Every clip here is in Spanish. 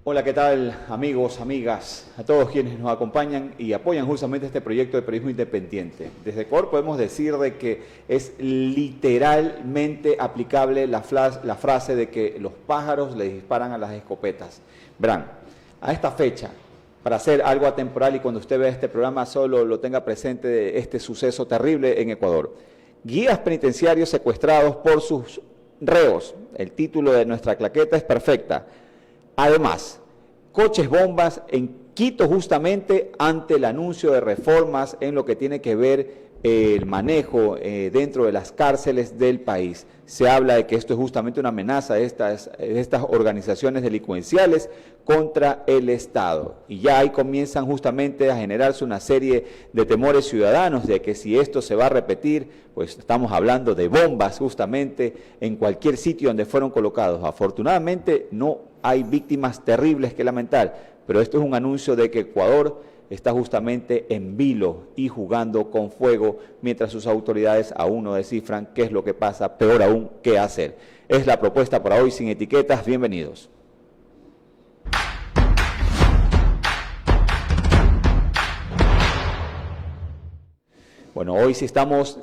Hola, ¿qué tal, amigos, amigas? A todos quienes nos acompañan y apoyan justamente este proyecto de periodismo independiente. Desde Ecuador podemos decir de que es literalmente aplicable la frase de que los pájaros le disparan a las escopetas. Verán, a esta fecha, para hacer algo atemporal y cuando usted vea este programa solo lo tenga presente de este suceso terrible en Ecuador. Guías penitenciarios secuestrados por sus reos. El título de nuestra claqueta es perfecta. Además, coches bombas en Quito justamente ante el anuncio de reformas en lo que tiene que ver el manejo dentro de las cárceles del país. Se habla de que esto es justamente una amenaza de estas organizaciones delincuenciales contra el Estado. Y ya ahí comienzan justamente a generarse una serie de temores ciudadanos de que si esto se va a repetir, pues estamos hablando de bombas justamente en cualquier sitio donde fueron colocados. Afortunadamente no hay víctimas terribles que lamentar, pero esto es un anuncio de que Ecuador está justamente en vilo y jugando con fuego mientras sus autoridades aún no descifran qué es lo que pasa, peor aún, qué hacer. Es la propuesta para hoy sin etiquetas. Bienvenidos. Bueno, hoy sí estamos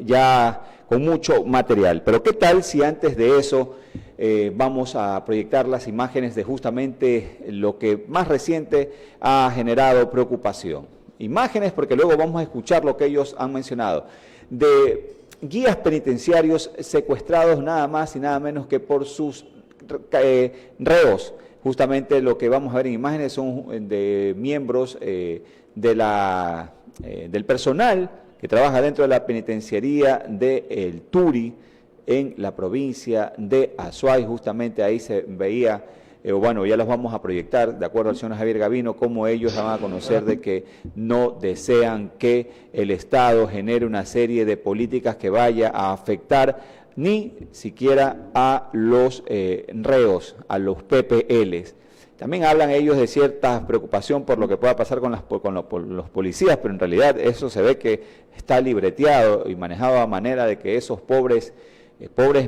ya con mucho material, pero ¿qué tal si antes de eso vamos a proyectar las imágenes de justamente lo que más reciente ha generado preocupación? Imágenes porque luego vamos a escuchar lo que ellos han mencionado, de guías penitenciarios secuestrados nada más y nada menos que por sus reos. Justamente lo que vamos a ver en imágenes son de miembros del personal que trabaja dentro de la penitenciaría de El Turi, en la provincia de Azuay. Justamente ahí se veía, bueno, ya los vamos a proyectar, de acuerdo al señor Javier Gavino, cómo ellos van a conocer de que no desean que el Estado genere una serie de políticas que vaya a afectar ni siquiera a los reos, a los PPLs. También hablan ellos de cierta preocupación por lo que pueda pasar con los policías, pero en realidad eso se ve que está libreteado y manejado a manera de que esos pobres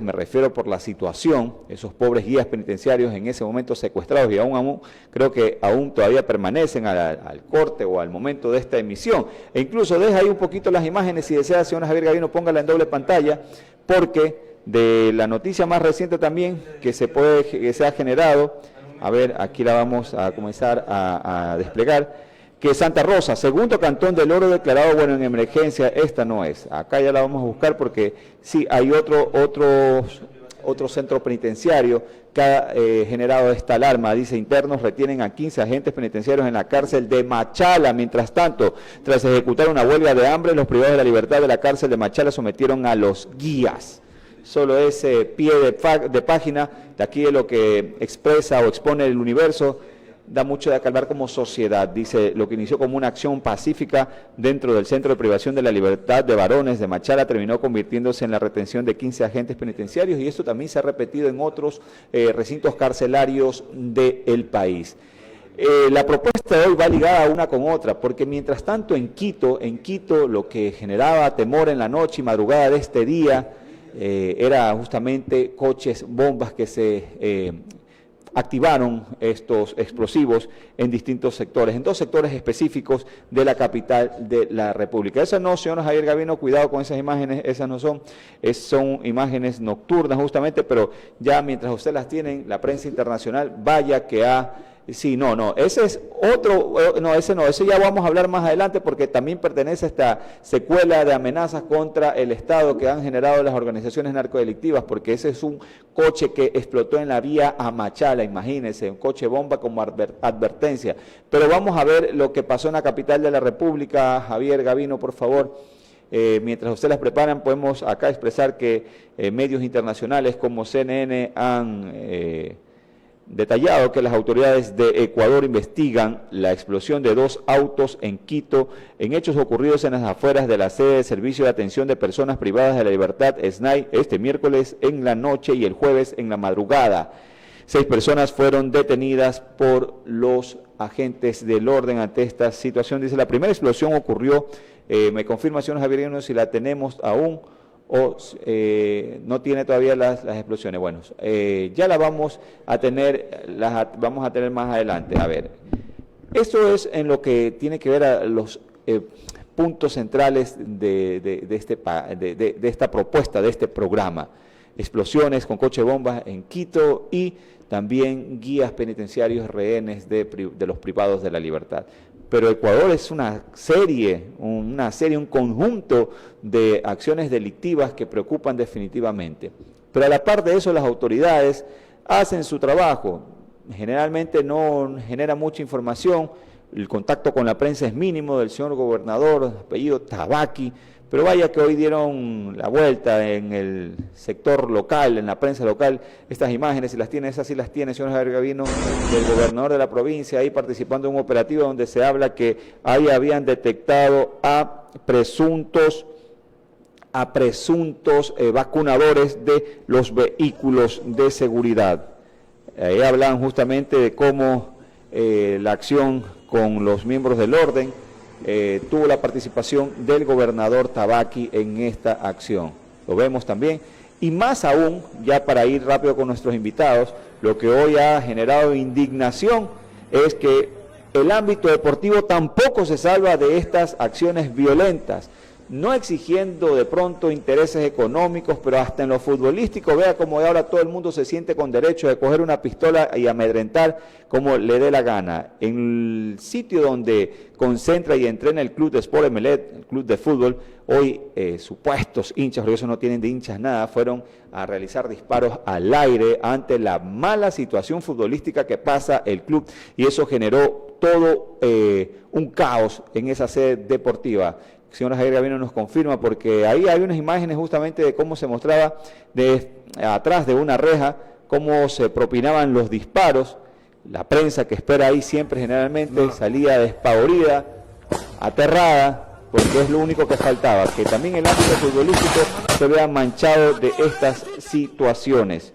me refiero por la situación, esos pobres guías penitenciarios en ese momento secuestrados y aún creo que aún todavía permanecen al corte o al momento de esta emisión. E incluso deja ahí un poquito las imágenes, si desea, señor Javier Gavino, póngala en doble pantalla, porque de la noticia más reciente también que se ha generado, a ver, aquí la vamos a comenzar a desplegar, que Santa Rosa, segundo cantón del Oro declarado, bueno, en emergencia. Esta no es, acá ya la vamos a buscar porque sí, hay otro centro penitenciario que ha generado esta alarma. Dice, internos retienen a 15 agentes penitenciarios en la cárcel de Machala. Mientras tanto, tras ejecutar una huelga de hambre, los privados de la libertad de la cárcel de Machala sometieron a los guías. Solo ese pie de página de aquí de lo que expresa o expone el Universo da mucho de acalmar como sociedad. Dice, lo que inició como una acción pacífica dentro del Centro de Privación de la Libertad de Varones de Machala terminó convirtiéndose en la retención de 15 agentes penitenciarios, y esto también se ha repetido en otros recintos carcelarios del país. La propuesta de hoy va ligada a una con otra, porque mientras tanto en Quito lo que generaba temor en la noche y madrugada de este día era justamente coches bombas que se activaron estos explosivos en distintos sectores, en 2 sectores específicos de la capital de la República. Esas no, señor Javier Gavino, cuidado con esas imágenes, esas no son imágenes nocturnas justamente, pero ya mientras usted las tiene, la prensa internacional, vaya que ha... Sí, no, ese es otro, ese ya vamos a hablar más adelante porque también pertenece a esta secuela de amenazas contra el Estado que han generado las organizaciones narcodelictivas, porque ese es un coche que explotó en la vía a Machala, imagínense, un coche bomba como advertencia. Pero vamos a ver lo que pasó en la capital de la República. Javier Gavino, por favor. Mientras ustedes las preparan, podemos acá expresar que medios internacionales como CNN han... detallado que las autoridades de Ecuador investigan la explosión de 2 autos en Quito en hechos ocurridos en las afueras de la sede de Servicio de Atención de Personas Privadas de la Libertad, SNAI, este miércoles en la noche y el jueves en la madrugada. 6 personas fueron detenidas por los agentes del orden ante esta situación. Dice, la primera explosión ocurrió, me confirma, señor Javier, si la tenemos aún, o no tiene todavía las explosiones. Bueno, ya las vamos a tener, vamos a tener más adelante. A ver, esto es en lo que tiene que ver a los puntos centrales de esta propuesta, de este programa. Explosiones con coche bombas en Quito y también guías penitenciarios rehenes de los privados de la libertad. Pero Ecuador es una serie, un conjunto de acciones delictivas que preocupan definitivamente. Pero a la par de eso, las autoridades hacen su trabajo. Generalmente no genera mucha información, el contacto con la prensa es mínimo del señor gobernador, apellido Tabaqui, pero vaya que hoy dieron la vuelta en el sector local, en la prensa local, estas imágenes, si las tiene, esas sí las tiene, señor Javier Gavino, del gobernador de la provincia, ahí participando en un operativo donde se habla que ahí habían detectado a presuntos vacunadores de los vehículos de seguridad. Ahí hablan justamente de cómo la acción con los miembros del orden tuvo la participación del gobernador Tabaqui en esta acción. Lo vemos también. Y más aún, ya para ir rápido con nuestros invitados, lo que hoy ha generado indignación es que el ámbito deportivo tampoco se salva de estas acciones violentas, no exigiendo de pronto intereses económicos, pero hasta en lo futbolístico, vea cómo ahora todo el mundo se siente con derecho de coger una pistola y amedrentar como le dé la gana. En el sitio donde concentra y entrena el club de Sport Emelec, el club de fútbol, hoy supuestos hinchas, porque eso no tienen de hinchas nada, fueron a realizar disparos al aire ante la mala situación futbolística que pasa el club, y eso generó todo un caos en esa sede deportiva. Señora Javier Gavino nos confirma, porque ahí hay unas imágenes justamente de cómo se mostraba atrás de una reja, cómo se propinaban los disparos. La prensa que espera ahí siempre generalmente salía despavorida, aterrada, porque es lo único que faltaba, que también el ámbito futbolístico se vea manchado de estas situaciones.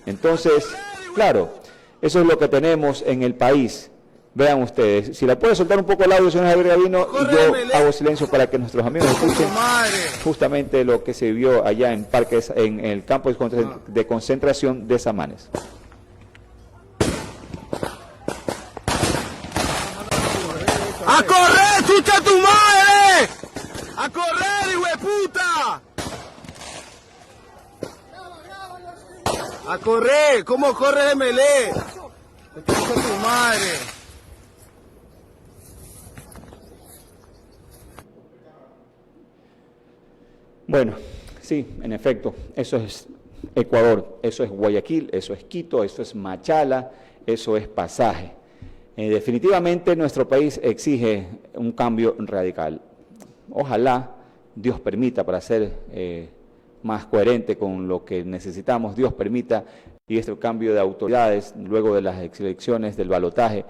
Entonces, claro, eso es lo que tenemos en el país. Vean ustedes, si la puede soltar un poco el audio, señor Javier Gavino, y yo hago silencio para que nuestros amigos escuchen justamente lo que se vio allá en Parques, en el campo de concentración de Samanes. ¡A correr, chucha tu madre! ¡A correr, hijo de puta! ¡A correr! ¿Cómo corre Emelec? ¡Chucha tu madre! Bueno, sí, en efecto, eso es Ecuador, eso es Guayaquil, eso es Quito, eso es Machala, eso es Pasaje. Definitivamente nuestro país exige un cambio radical. Ojalá Dios permita, para ser más coherente con lo que necesitamos, Dios permita, y este cambio de autoridades, luego de las elecciones del balotaje,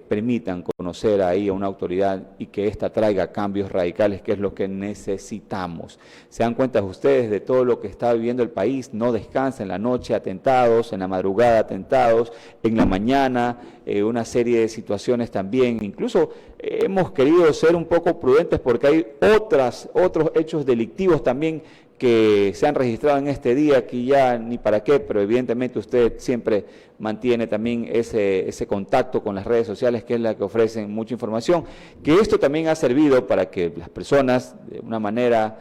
permitan conocer ahí a una autoridad y que ésta traiga cambios radicales, que es lo que necesitamos. Se dan cuenta ustedes de todo lo que está viviendo el país, no descansa en la noche, atentados, en la madrugada atentados, en la mañana una serie de situaciones también. Incluso hemos querido ser un poco prudentes porque hay otros hechos delictivos también que se han registrado en este día, aquí ya ni para qué, pero evidentemente usted siempre mantiene también ese contacto con las redes sociales, que es la que ofrecen mucha información, que esto también ha servido para que las personas de una manera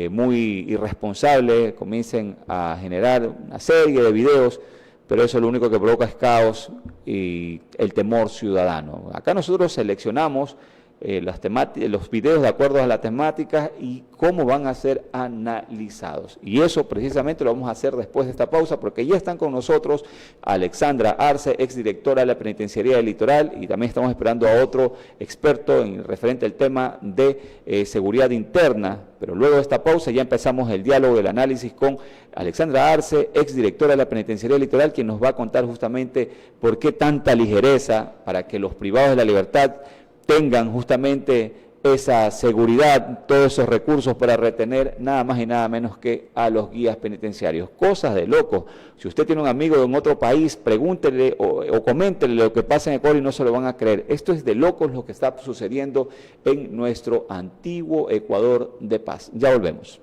muy irresponsable comiencen a generar una serie de videos, pero eso lo único que provoca es caos y el temor ciudadano. Acá nosotros seleccionamos los videos de acuerdo a las temáticas y cómo van a ser analizados. Y eso precisamente lo vamos a hacer después de esta pausa, porque ya están con nosotros Alexandra Arce, exdirectora de la Penitenciaría del Litoral, y también estamos esperando a otro experto referente al tema de seguridad interna. Pero luego de esta pausa ya empezamos el diálogo, el análisis con Alexandra Arce, exdirectora de la Penitenciaría del Litoral, quien nos va a contar justamente por qué tanta ligereza para que los privados de la libertad tengan justamente esa seguridad, todos esos recursos para retener nada más y nada menos que a los guías penitenciarios. Cosas de locos. Si usted tiene un amigo en otro país, pregúntele o coméntele lo que pasa en Ecuador y no se lo van a creer. Esto es de locos lo que está sucediendo en nuestro antiguo Ecuador de paz. Ya volvemos.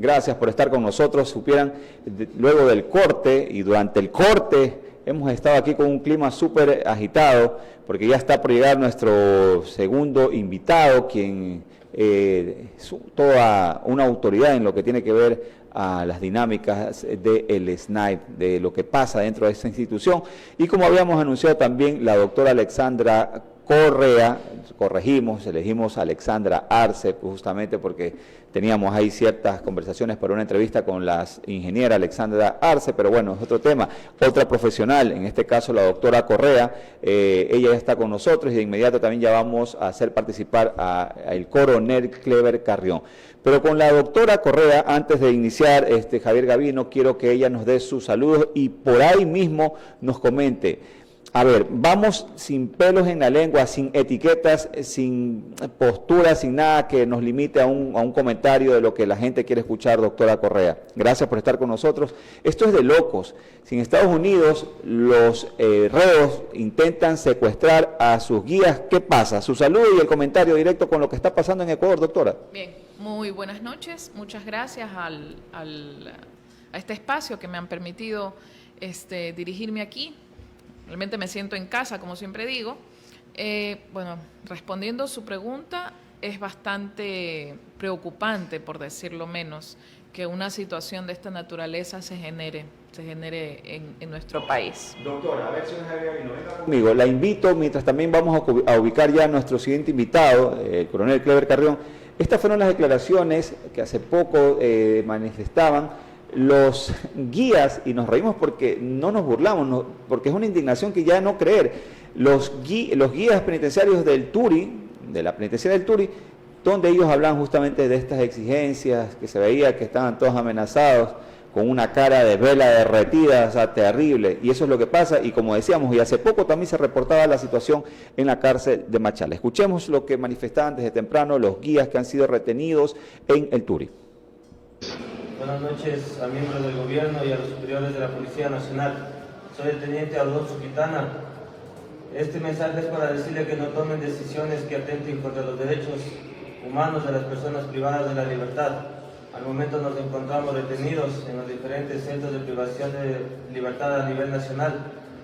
gracias por estar con nosotros. Supieran, luego del corte y durante el corte, hemos estado aquí con un clima súper agitado, porque ya está por llegar nuestro segundo invitado, quien es toda una autoridad en lo que tiene que ver a las dinámicas del SNAIP, de lo que pasa dentro de esta institución. Y como habíamos anunciado también, la doctora Alexandra Correa, corregimos, elegimos a Alexandra Arce, justamente porque teníamos ahí ciertas conversaciones para una entrevista con la ingeniera Alexandra Arce, pero bueno, es otro tema. Otra profesional, en este caso la doctora Correa, ella ya está con nosotros y de inmediato también ya vamos a hacer participar al coronel Clever Carrión. Pero con la doctora Correa, antes de iniciar, Javier Gavino, quiero que ella nos dé sus saludos y por ahí mismo nos comente. A ver, vamos sin pelos en la lengua, sin etiquetas, sin posturas, sin nada que nos limite a un comentario de lo que la gente quiere escuchar, doctora Correa. Gracias por estar con nosotros. Esto es de locos. Si en Estados Unidos los reos intentan secuestrar a sus guías, ¿qué pasa? Su saludo y el comentario directo con lo que está pasando en Ecuador, doctora. Bien, muy buenas noches. Muchas gracias a este espacio que me han permitido dirigirme aquí. Realmente me siento en casa, como siempre digo. Bueno, respondiendo a su pregunta, es bastante preocupante, por decirlo menos, que una situación de esta naturaleza se genere en nuestro país. Doctora, a ver si venga conmigo. La invito, mientras también vamos a ubicar ya a nuestro siguiente invitado, el coronel Clever Carrión. Estas fueron las declaraciones que hace poco manifestaban los guías, y nos reímos porque no nos burlamos, porque es una indignación que ya no creer. Los guías penitenciarios del Turi, de la penitenciaria del Turi, donde ellos hablan justamente de estas exigencias, que se veía que estaban todos amenazados, con una cara de vela derretida, o sea, terrible, y eso es lo que pasa, y como decíamos, y hace poco también se reportaba la situación en la cárcel de Machala. Escuchemos lo que manifestaban desde temprano los guías que han sido retenidos en el Turi. Buenas noches a miembros del gobierno y a los superiores de la Policía Nacional. Soy el teniente Alonso Quintana. Este mensaje es para decirle que no tomen decisiones que atenten contra los derechos humanos de las personas privadas de la libertad. Al momento nos encontramos retenidos en los diferentes centros de privación de libertad a nivel nacional,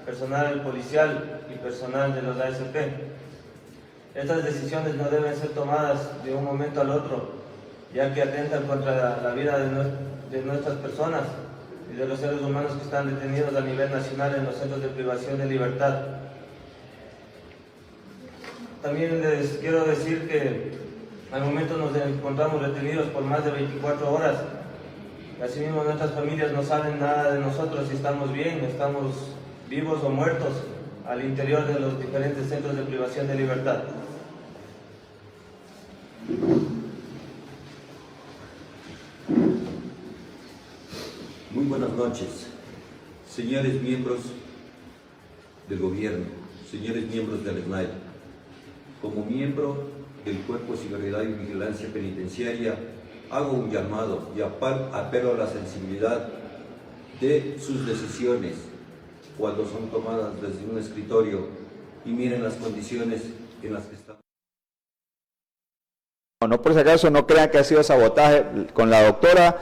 personal policial y personal de los ASP. Estas decisiones no deben ser tomadas de un momento al otro, ya que atentan contra la vida de nuestras personas y de los seres humanos que están detenidos a nivel nacional en los centros de privación de libertad. También les quiero decir que al momento nos encontramos retenidos por más de 24 horas. Asimismo, nuestras familias no saben nada de nosotros, si estamos bien, estamos vivos o muertos al interior de los diferentes centros de privación de libertad. Muy buenas noches, señores miembros del gobierno, señores miembros del SNAIP. Como miembro del Cuerpo de Seguridad y Vigilancia Penitenciaria, hago un llamado y apelo a la sensibilidad de sus decisiones cuando son tomadas desde un escritorio y miren las condiciones en las que estamos. No, por si acaso no crean que ha sido sabotaje. Con la doctora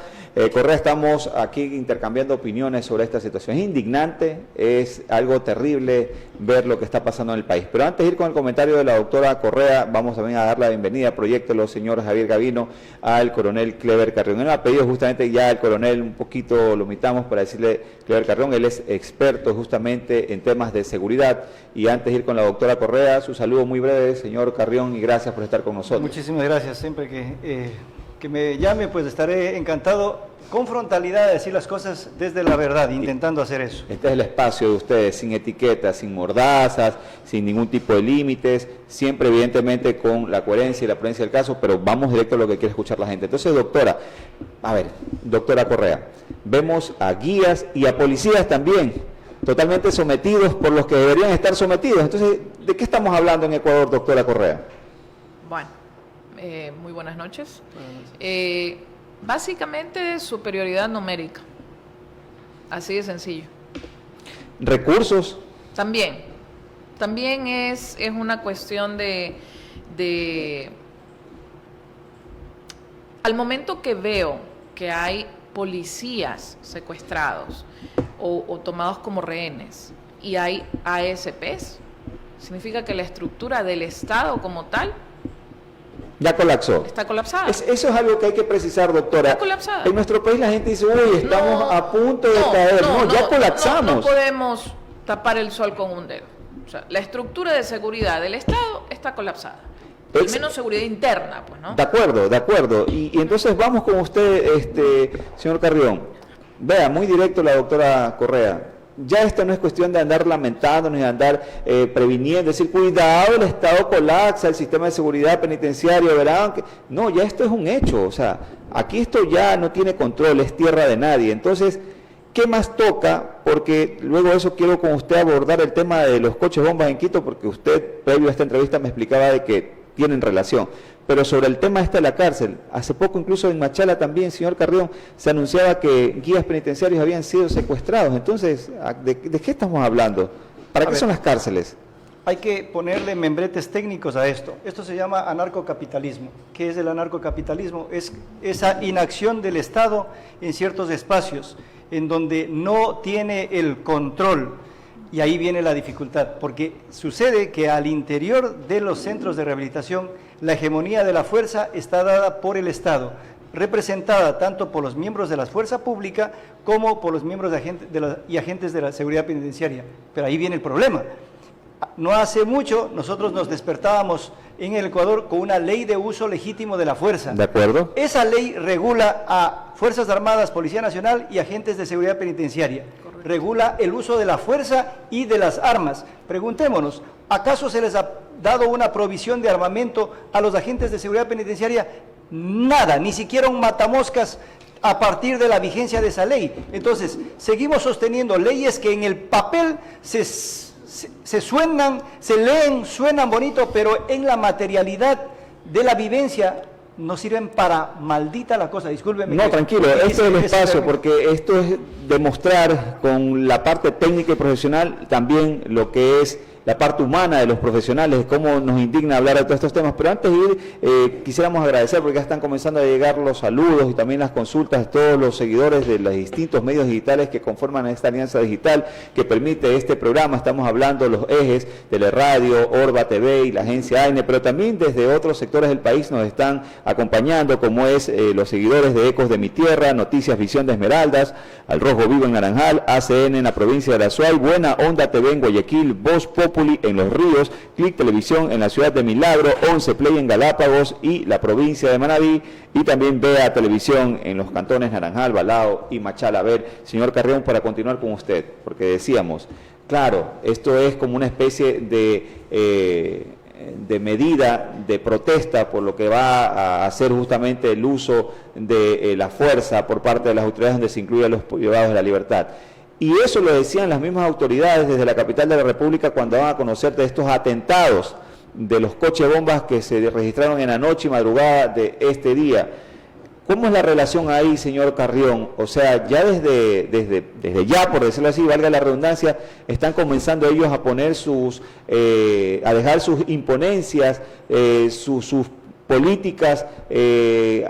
Correa estamos aquí intercambiando opiniones sobre esta situación. Es indignante, es algo terrible ver lo que está pasando en el país. Pero antes de ir con el comentario de la doctora Correa, vamos también a dar la bienvenida, proyecto señor Javier Gavino, al coronel Clever Carrión. Él me ha pedido justamente ya el coronel, un poquito lo invitamos para decirle, Clever Carrión, él es experto justamente en temas de seguridad. Y antes de ir con la doctora Correa, su saludo muy breve, señor Carrión, y gracias por estar con nosotros. Muchísimas gracias. Siempre que me llame, pues estaré encantado con frontalidad de decir las cosas desde la verdad, intentando hacer eso. Este es el espacio de ustedes, sin etiquetas, sin mordazas, sin ningún tipo de límites, siempre evidentemente con la coherencia y la prudencia del caso, pero vamos directo a lo que quiere escuchar la gente. Entonces, doctora, doctora Correa, vemos a guías y a policías también, totalmente sometidos por los que deberían estar sometidos. Entonces, ¿de qué estamos hablando en Ecuador, doctora Correa? Bueno, muy buenas noches. Básicamente superioridad numérica, así de sencillo. ¿Recursos? También es una cuestión de al momento que veo que hay policías secuestrados o tomados como rehenes y hay ASPs, significa que la estructura del Estado como tal ya colapsó. está colapsada. Eso es algo que hay que precisar, doctora. Está colapsada. En nuestro país la gente dice, uy, estamos a punto de caer. No, ya colapsamos. No podemos tapar el sol con un dedo. O sea, la estructura de seguridad del Estado está colapsada. Al menos seguridad interna, pues, ¿no? De acuerdo, de acuerdo. Y entonces vamos con usted, señor Carrión. Vea, muy directo la doctora Correa. Ya esta no es cuestión de andar lamentando ni de andar previniendo, decir, cuidado, el Estado colapsa, el sistema de seguridad penitenciario, ¿verdad? No, ya esto es un hecho, o sea, aquí esto ya no tiene control, es tierra de nadie. Entonces, ¿qué más toca? Porque luego de eso quiero con usted abordar el tema de los coches bombas en Quito, porque usted, previo a esta entrevista, me explicaba de que tienen relación. Pero sobre el tema de la cárcel, hace poco incluso en Machala también, señor Carrión, se anunciaba que guías penitenciarios habían sido secuestrados. Entonces, ¿de qué estamos hablando? ¿Para qué son las cárceles? Hay que ponerle membretes técnicos a esto. Esto se llama anarcocapitalismo. ¿Qué es el anarcocapitalismo? Es esa inacción del Estado en ciertos espacios, en donde no tiene el control. Y ahí viene la dificultad, porque sucede que al interior de los centros de rehabilitación, la hegemonía de la fuerza está dada por el Estado, representada tanto por los miembros de la fuerza pública como por los miembros y agentes de la seguridad penitenciaria. Pero ahí viene el problema. No hace mucho nosotros nos despertábamos en el Ecuador con una ley de uso legítimo de la fuerza. ¿De acuerdo? Esa ley regula a Fuerzas Armadas, Policía Nacional y agentes de seguridad penitenciaria. Correcto. Regula el uso de la fuerza y de las armas. Preguntémonos, ¿acaso se les ha dado una provisión de armamento a los agentes de seguridad penitenciaria? Nada, ni siquiera un matamoscas a partir de la vigencia de esa ley. Entonces, seguimos sosteniendo leyes que en el papel se suenan, se leen, suenan bonito, pero en la materialidad de la vivencia no sirven para maldita la cosa, discúlpeme. No, tranquilo, este es el espacio, porque esto es demostrar con la parte técnica y profesional también lo que es la parte humana de los profesionales, cómo nos indigna hablar de todos estos temas. Pero antes de ir, quisiéramos agradecer, porque ya están comenzando a llegar los saludos y también las consultas de todos los seguidores de los distintos medios digitales que conforman esta alianza digital que permite este programa. Estamos hablando de los ejes, Teleradio, Orba TV y la agencia AINE, pero también desde otros sectores del país nos están acompañando, como es los seguidores de Ecos de mi Tierra, Noticias Visión de Esmeraldas, Al Rojo Vivo en Naranjal, ACN en la provincia de Azuay, Buena Onda TV en Guayaquil, Voz Populi en Los Ríos, Click Televisión en la ciudad de Milagro, 11 Play en Galápagos y la provincia de Manabí, y también Vea Televisión en los cantones Naranjal, Balao y Machala. A ver, señor Carrión, para continuar con usted, porque decíamos, claro, esto es como una especie de medida de protesta por lo que va a hacer justamente el uso de la fuerza por parte de las autoridades, donde se incluye a los privados de la libertad. Y eso lo decían las mismas autoridades desde la capital de la República cuando van a conocer de estos atentados de los coches bombas que se registraron en la noche y madrugada de este día. ¿Cómo es la relación ahí, señor Carrión? O sea, ya desde ya, por decirlo así, valga la redundancia, están comenzando ellos a poner a dejar sus imponencias, sus políticas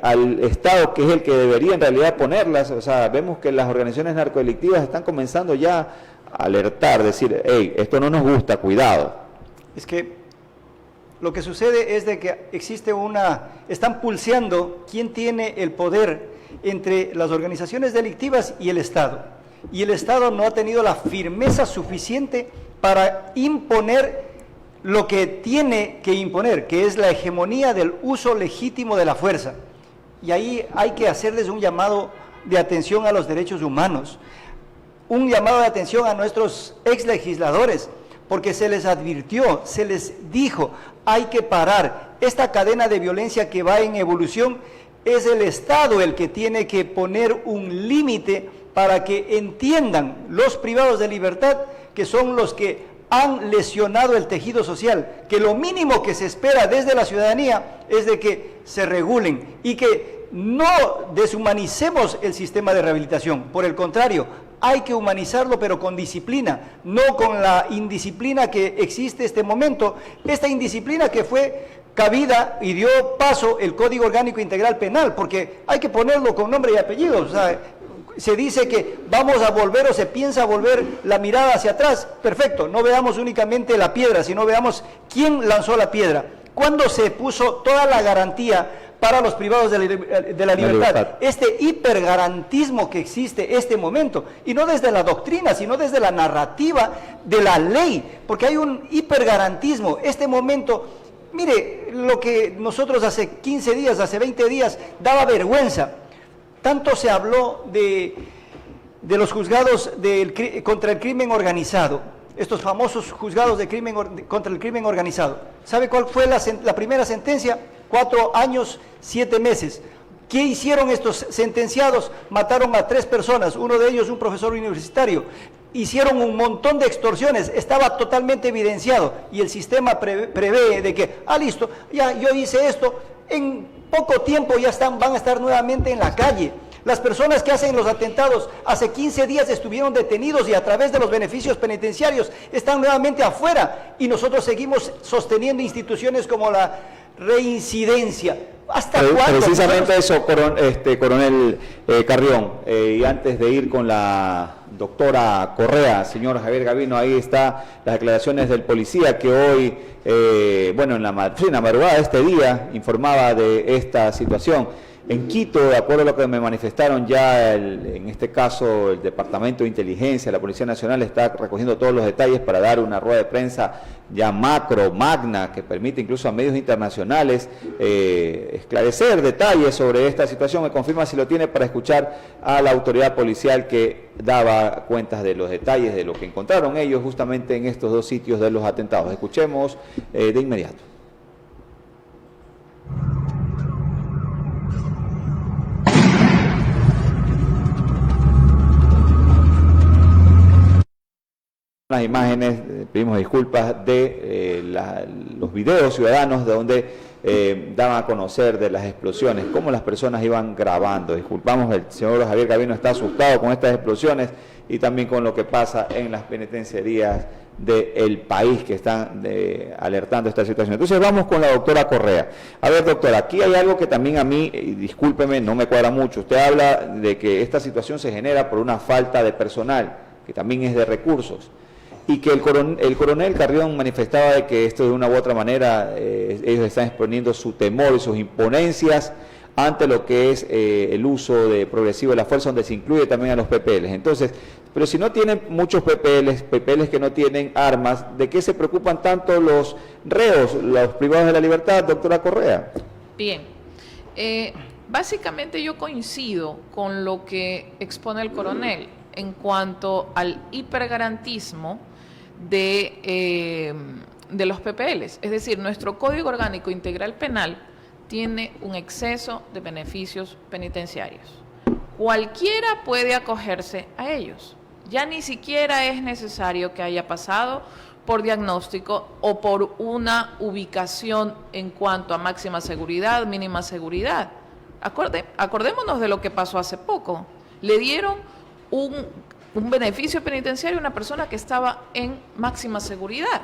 al Estado, que es el que debería en realidad ponerlas. O sea, vemos que las organizaciones narcodelictivas están comenzando ya a alertar, decir, hey, esto no nos gusta, cuidado. Es que lo que sucede es de que están pulseando quién tiene el poder entre las organizaciones delictivas y el Estado. Y el Estado no ha tenido la firmeza suficiente para imponer lo que tiene que imponer, que es la hegemonía del uso legítimo de la fuerza. Y ahí hay que hacerles un llamado de atención a los derechos humanos, un llamado de atención a nuestros exlegisladores, porque se les advirtió, se les dijo, hay que parar esta cadena de violencia que va en evolución. Es el Estado el que tiene que poner un límite para que entiendan los privados de libertad, que son los que han lesionado el tejido social, que lo mínimo que se espera desde la ciudadanía es de que se regulen y que no deshumanicemos el sistema de rehabilitación. Por el contrario, hay que humanizarlo, pero con disciplina, no con la indisciplina que existe en este momento, esta indisciplina que fue cabida y dio paso el Código Orgánico Integral Penal, porque hay que ponerlo con nombre y apellido. O sea, se dice que vamos a volver o se piensa volver la mirada hacia atrás. Perfecto, no veamos únicamente la piedra, sino veamos quién lanzó la piedra. ¿Cuándo se puso toda la garantía para los privados de la libertad? Este hipergarantismo que existe este momento, y no desde la doctrina, sino desde la narrativa de la ley, porque hay un hipergarantismo. Este momento, mire, lo que nosotros hace 15 días, hace 20 días, daba vergüenza. Tanto se habló de los juzgados contra el crimen organizado, estos famosos juzgados de contra el crimen organizado. ¿Sabe cuál fue la primera sentencia? 4 años, 7 meses. ¿Qué hicieron estos sentenciados? Mataron a 3 personas, uno de ellos un profesor universitario. Hicieron un montón de extorsiones, estaba totalmente evidenciado, y el sistema prevé de que, listo, ya yo hice esto, en poco tiempo ya van a estar nuevamente en la calle. Las personas que hacen los atentados hace 15 días estuvieron detenidos y a través de los beneficios penitenciarios están nuevamente afuera, y nosotros seguimos sosteniendo instituciones como la reincidencia. ¿Hasta cuándo? Precisamente eso, coronel Carrión, y antes de ir con la doctora Correa, señor Javier Gavino, ahí está las declaraciones del policía que hoy, en la madrugada de este día, informaba de esta situación. En Quito, de acuerdo a lo que me manifestaron ya, en este caso el Departamento de Inteligencia, la Policía Nacional está recogiendo todos los detalles para dar una rueda de prensa ya magna, que permite incluso a medios internacionales esclarecer detalles sobre esta situación. Me confirma si lo tiene para escuchar a la autoridad policial que daba cuentas de los detalles de lo que encontraron ellos justamente en estos 2 sitios de los atentados. Escuchemos de inmediato. Las imágenes, pedimos disculpas, de los videos ciudadanos de donde daban a conocer de las explosiones, cómo las personas iban grabando. Disculpamos, el señor Javier Gavino está asustado con estas explosiones y también con lo que pasa en las penitenciarías del país que están alertando esta situación. Entonces vamos con la doctora Correa. A ver, doctora, aquí hay algo que también a mí, discúlpeme, no me cuadra mucho. Usted habla de que esta situación se genera por una falta de personal, que también es de recursos, y que el coronel Carrión manifestaba de que esto de una u otra manera ellos están exponiendo su temor y sus imponencias ante lo que es el uso progresivo de la fuerza, donde se incluye también a los PPLs. Entonces, pero si no tienen muchos PPLs que no tienen armas, ¿de qué se preocupan tanto los reos, los privados de la libertad, doctora Correa? Bien, básicamente yo coincido con lo que expone el coronel en cuanto al hipergarantismo de los PPLs. Es decir, nuestro Código Orgánico Integral Penal tiene un exceso de beneficios penitenciarios. Cualquiera puede acogerse a ellos. Ya ni siquiera es necesario que haya pasado por diagnóstico o por una ubicación en cuanto a máxima seguridad, mínima seguridad. Acordémonos de lo que pasó hace poco. Le dieron un beneficio penitenciario a una persona que estaba en máxima seguridad,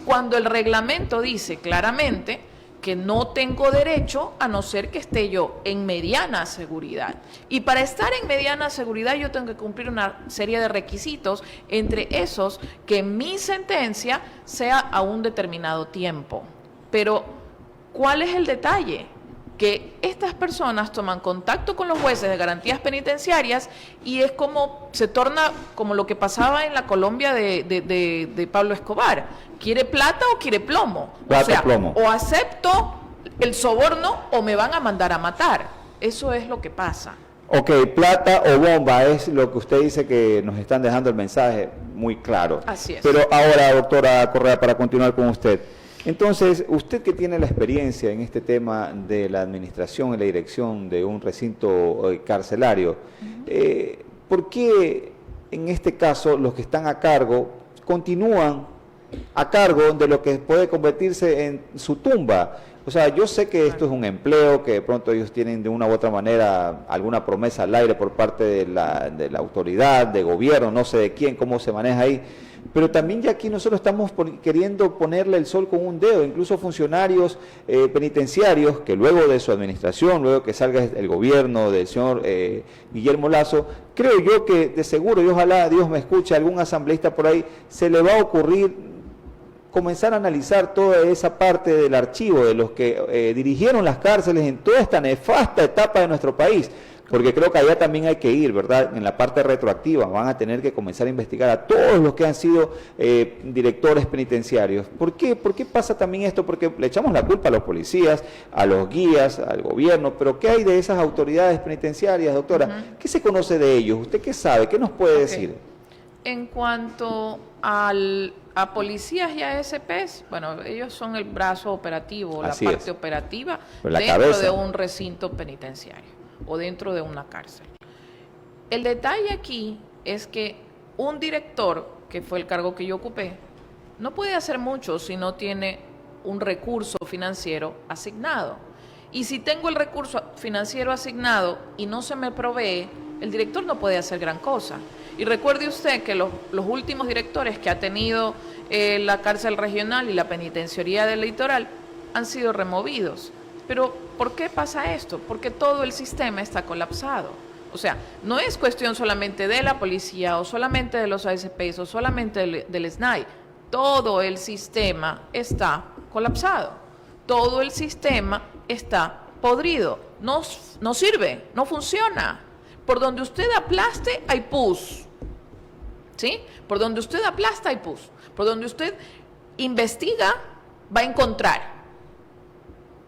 cuando el reglamento dice claramente que no tengo derecho a no ser que esté yo en mediana seguridad. Y para estar en mediana seguridad yo tengo que cumplir una serie de requisitos, entre esos que mi sentencia sea a un determinado tiempo. Pero, ¿cuál es el detalle? Que estas personas toman contacto con los jueces de garantías penitenciarias y es como, se torna como lo que pasaba en la Colombia de Pablo Escobar. ¿Quiere plata o quiere plomo? Plomo. O acepto el soborno o me van a mandar a matar. Eso es lo que pasa. Ok, plata o bomba es lo que usted dice, que nos están dejando el mensaje muy claro. Así es. Pero ahora, doctora Correa, para continuar con usted. Entonces, usted que tiene la experiencia en este tema de la administración y la dirección de un recinto carcelario, ¿por qué en este caso los que están a cargo continúan a cargo de lo que puede convertirse en su tumba? O sea, yo sé que esto es un empleo, que de pronto ellos tienen de una u otra manera alguna promesa al aire por parte de la autoridad, de gobierno, no sé de quién, cómo se maneja ahí, pero también ya aquí nosotros estamos queriendo ponerle el sol con un dedo, incluso funcionarios penitenciarios que luego de su administración, luego que salga el gobierno del señor Guillermo Lasso, creo yo que de seguro, y ojalá Dios me escuche, algún asambleísta por ahí, se le va a ocurrir comenzar a analizar toda esa parte del archivo de los que dirigieron las cárceles en toda esta nefasta etapa de nuestro país. Porque creo que allá también hay que ir, ¿verdad? En la parte retroactiva van a tener que comenzar a investigar a todos los que han sido directores penitenciarios. ¿Por qué? ¿Por qué pasa también esto? Porque le echamos la culpa a los policías, a los guías, al gobierno, pero ¿qué hay de esas autoridades penitenciarias, doctora? ¿Qué se conoce de ellos? ¿Usted qué sabe? ¿Qué nos puede decir? En cuanto a policías y a ASPs, bueno, ellos son el brazo operativo, Así la parte es. operativa Pero dentro cabeza de un recinto penitenciario o dentro de una cárcel. El detalle aquí es que un director, que fue el cargo que yo ocupé, no puede hacer mucho si no tiene un recurso financiero asignado. Y si tengo el recurso financiero asignado y no se me provee, el director no puede hacer gran cosa. Y recuerde usted que los últimos directores que ha tenido la cárcel regional y la penitenciaría del litoral han sido removidos. Pero, ¿por qué pasa esto? Porque todo el sistema está colapsado. O sea, no es cuestión solamente de la policía o solamente de los ASPs o solamente del SNAI. Todo el sistema está colapsado. Todo el sistema está podrido. No sirve, no funciona. Por donde usted aplaste, hay pus. ¿Sí? Por donde usted aplasta, hay pus. Por donde usted investiga, va a encontrar.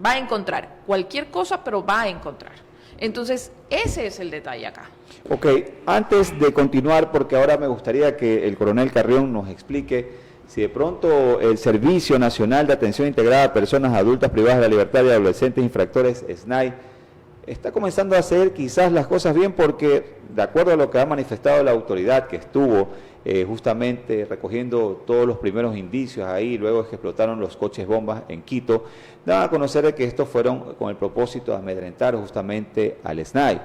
Va a encontrar cualquier cosa, pero va a encontrar. Entonces, ese es el detalle acá. Ok, antes de continuar, porque ahora me gustaría que el coronel Carrión nos explique si de pronto el Servicio Nacional de Atención Integrada a Personas Adultas Privadas de la Libertad y Adolescentes Infractores, SNAI, está comenzando a hacer quizás las cosas bien, porque de acuerdo a lo que ha manifestado la autoridad que estuvo justamente recogiendo todos los primeros indicios ahí, luego es que explotaron los coches bombas en Quito, daban a conocer que estos fueron con el propósito de amedrentar justamente al SNAI.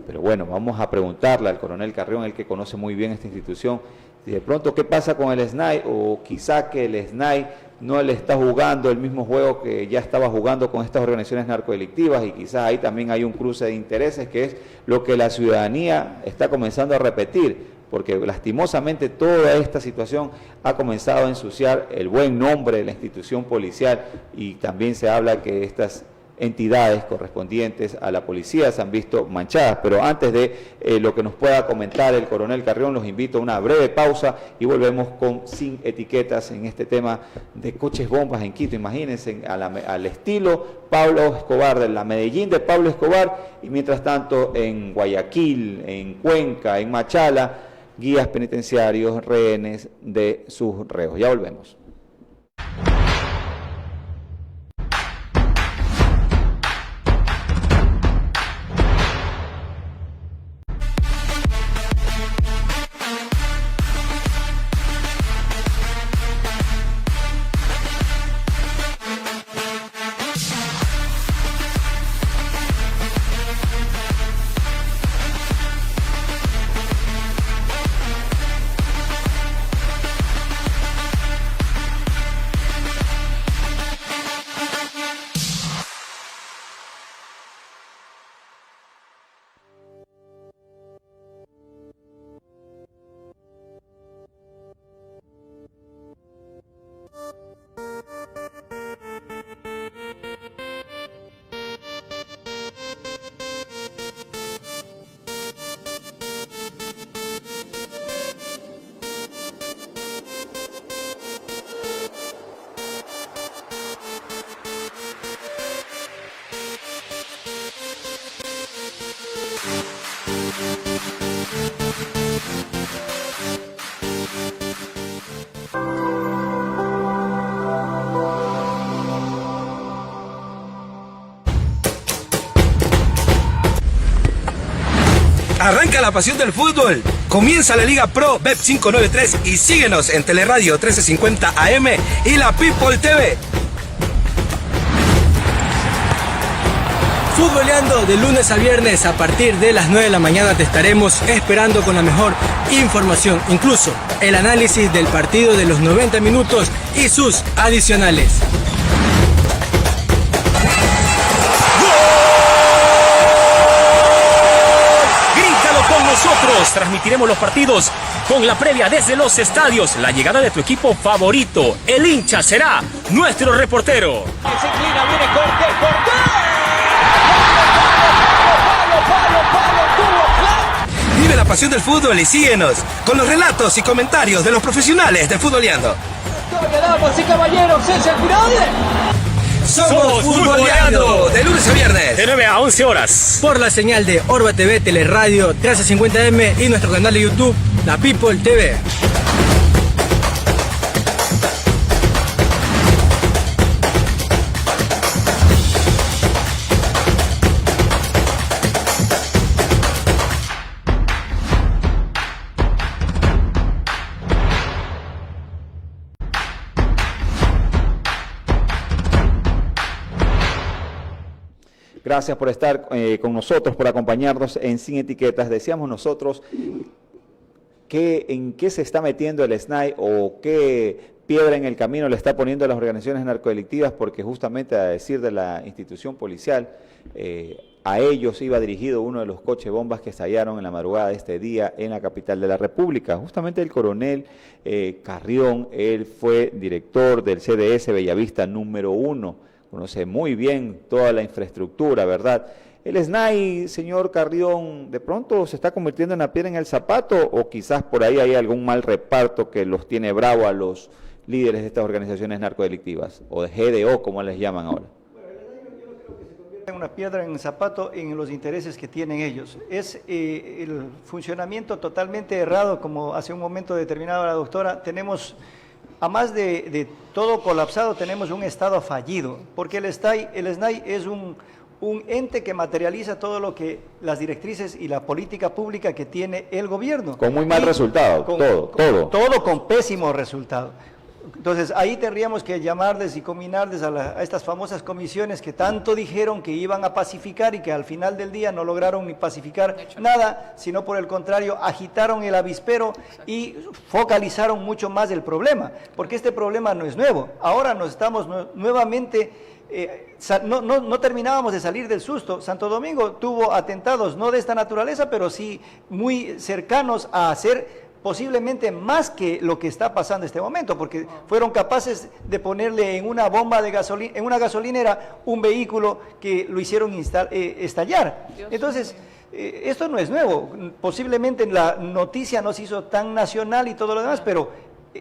Pero bueno, vamos a preguntarle al coronel Carrión, el que conoce muy bien esta institución, si de pronto qué pasa con el SNAI, o quizá que el SNAI no le está jugando el mismo juego que ya estaba jugando con estas organizaciones narcodelictivas, y quizás ahí también hay un cruce de intereses, que es lo que la ciudadanía está comenzando a repetir, porque lastimosamente toda esta situación ha comenzado a ensuciar el buen nombre de la institución policial, y también se habla que estas entidades correspondientes a la policía se han visto manchadas. Pero antes de lo que nos pueda comentar el coronel Carrión, los invito a una breve pausa y volvemos con Sin Etiquetas en este tema de coches bombas en Quito. Imagínense, al estilo Pablo Escobar, de la Medellín de Pablo Escobar, y mientras tanto en Guayaquil, en Cuenca, en Machala, guías penitenciarios, rehenes de sus reos. Ya volvemos. Arranca la pasión del fútbol. Comienza la Liga Pro Bet 593 y síguenos en Teleradio 1350 AM y la People TV. Futboleando de lunes a viernes a partir de las 9 de la mañana te estaremos esperando con la mejor información, incluso el análisis del partido de los 90 minutos y sus adicionales. Grítalo con nosotros, transmitiremos los partidos con la previa desde los estadios, la llegada de tu equipo favorito, el hincha será nuestro reportero. Se inclina, viene corte. Vive la pasión del fútbol y síguenos con los relatos y comentarios de los profesionales de Futboleando. Damas y caballeros, es el final. Somos Futboleando de lunes a viernes. De 9 a 11 horas. Por la señal de Orba TV, Teleradio 1350M y nuestro canal de YouTube, La People TV. Gracias por estar con nosotros, por acompañarnos en Sin Etiquetas. Decíamos nosotros en qué se está metiendo el SNAI o qué piedra en el camino le está poniendo a las organizaciones narcodelictivas, porque justamente a decir de la institución policial, a ellos iba dirigido uno de los coches bombas que estallaron en la madrugada de este día en la capital de la República. Justamente el coronel Carrión, él fue director del CDS Bellavista número 1, conoce muy bien toda la infraestructura, ¿verdad? El SNAI, señor Carrión, ¿de pronto se está convirtiendo en la piedra en el zapato o quizás por ahí hay algún mal reparto que los tiene bravo a los líderes de estas organizaciones narcodelictivas, o de GDO, como les llaman ahora? Bueno, el SNAI yo no creo que se convierta en una piedra en el zapato en los intereses que tienen ellos. Es el funcionamiento totalmente errado, como hace un momento determinado la doctora. Tenemos, a más de todo colapsado, tenemos un Estado fallido, porque el SNAI es un ente que materializa todo lo que las directrices y la política pública que tiene el gobierno. Con muy mal resultado, todo con pésimo resultado. Entonces, ahí tendríamos que llamarles y combinarles a estas famosas comisiones que tanto dijeron que iban a pacificar y que al final del día no lograron ni pacificar nada, sino por el contrario, agitaron el avispero y focalizaron mucho más el problema, porque este problema no es nuevo. Ahora nos estamos nuevamente, no terminábamos de salir del susto. Santo Domingo tuvo atentados, no de esta naturaleza, pero sí muy cercanos a ser posiblemente más que lo que está pasando en este momento, porque fueron capaces de ponerle en una bomba de gasolina, en una gasolinera, un vehículo que lo hicieron estallar. Entonces, esto no es nuevo. Posiblemente la noticia no se hizo tan nacional y todo lo demás, pero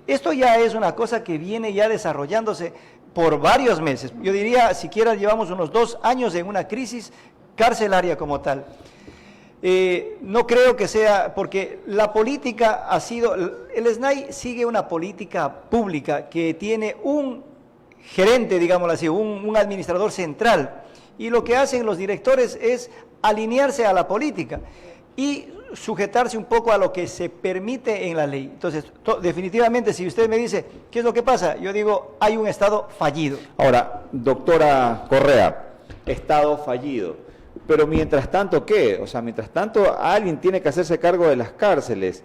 esto ya es una cosa que viene ya desarrollándose por varios meses. Yo diría, siquiera llevamos unos 2 años en una crisis carcelaria como tal. No creo que sea, porque la política ha sido, el SNAI sigue una política pública que tiene un gerente, digámoslo así, un administrador central, y lo que hacen los directores es alinearse a la política y sujetarse un poco a lo que se permite en la ley. Entonces, definitivamente, si usted me dice, ¿qué es lo que pasa? Yo digo, hay un Estado fallido. Ahora, doctora Correa, Estado fallido. Pero mientras tanto, ¿qué? O sea, mientras tanto, alguien tiene que hacerse cargo de las cárceles.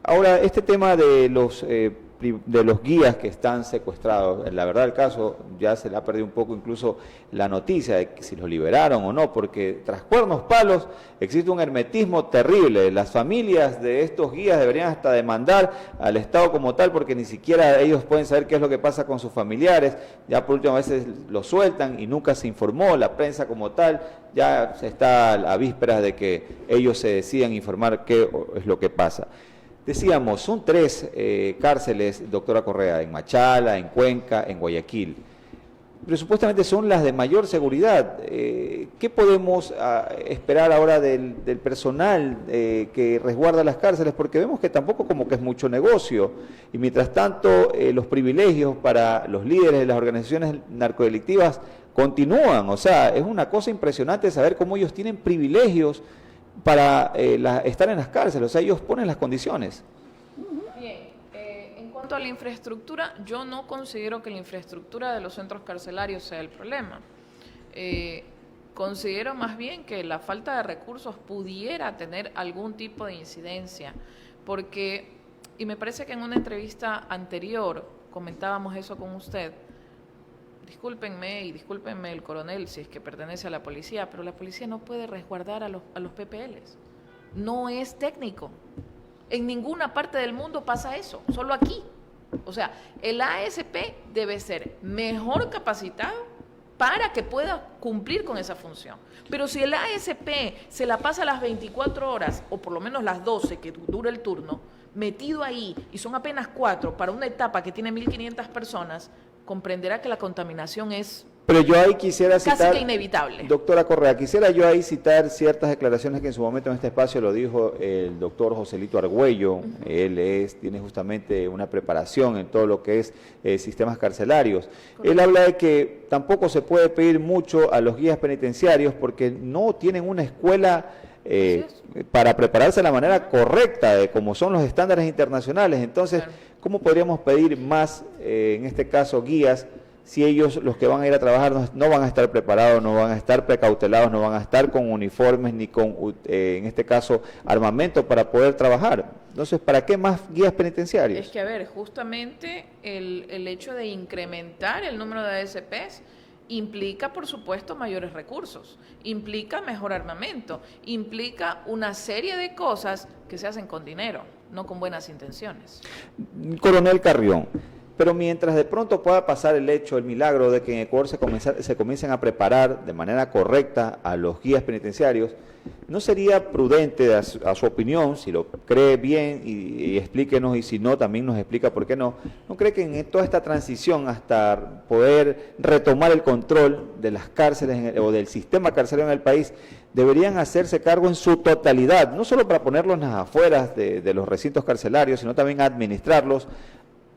Ahora, este tema de los guías que están secuestrados, la verdad del caso, ya se le ha perdido un poco incluso la noticia de que si los liberaron o no, porque tras cuernos palos existe un hermetismo terrible. Las familias de estos guías deberían hasta demandar al Estado como tal, porque ni siquiera ellos pueden saber qué es lo que pasa con sus familiares. Ya por último, a veces los sueltan y nunca se informó, la prensa como tal ya está a vísperas de que ellos se decidan informar qué es lo que pasa. Decíamos, son 3 cárceles, doctora Correa, en Machala, en Cuenca, en Guayaquil. Pero supuestamente son las de mayor seguridad. ¿Qué podemos esperar ahora del personal que resguarda las cárceles? Porque vemos que tampoco como que es mucho negocio. Y mientras tanto, los privilegios para los líderes de las organizaciones narcodelictivas continúan. O sea, es una cosa impresionante saber cómo ellos tienen privilegios para estar en las cárceles, o sea, ellos ponen las condiciones. Bien, en cuanto a la infraestructura, yo no considero que la infraestructura de los centros carcelarios sea el problema. considero más bien que la falta de recursos pudiera tener algún tipo de incidencia, porque, y me parece que en una entrevista anterior comentábamos eso con usted, discúlpenme y discúlpenme el coronel si es que pertenece a la policía, pero la policía no puede resguardar a los PPLs, no es técnico. En ninguna parte del mundo pasa eso, solo aquí. O sea, el ASP debe ser mejor capacitado para que pueda cumplir con esa función. Pero si el ASP se la pasa las 24 horas, o por lo menos las 12 que dura el turno, metido ahí, y son apenas 4 para una etapa que tiene 1.500 personas, comprenderá que la contaminación es Pero yo ahí quisiera citar, casi que inevitable. Doctora Correa, quisiera yo ahí citar ciertas declaraciones que en su momento en este espacio lo dijo el doctor Joselito Argüello. Él tiene justamente una preparación en todo lo que es sistemas carcelarios. Él habla de que tampoco se puede pedir mucho a los guías penitenciarios porque no tienen una escuela para prepararse de la manera correcta, de como son los estándares internacionales. Entonces, ¿cómo podríamos pedir más, en este caso, guías, si ellos, los que van a ir a trabajar, no van a estar preparados, no van a estar precautelados, no van a estar con uniformes ni con, en este caso, armamento para poder trabajar? Entonces, ¿para qué más guías penitenciarios? Es que, a ver, justamente el hecho de incrementar el número de ASPs implica, por supuesto, mayores recursos, implica mejor armamento, implica una serie de cosas que se hacen con dinero, no con buenas intenciones. Coronel Carrión, pero mientras de pronto pueda pasar el hecho, el milagro de que en Ecuador se comiencen a preparar de manera correcta a los guías penitenciarios, ¿no sería prudente, a su opinión, si lo cree bien y explíquenos, y si no, también nos explica por qué no cree que en toda esta transición hasta poder retomar el control de las cárceles o del sistema carcelario en el país, deberían hacerse cargo en su totalidad, no solo para ponerlos en las afueras de los recintos carcelarios, sino también administrarlos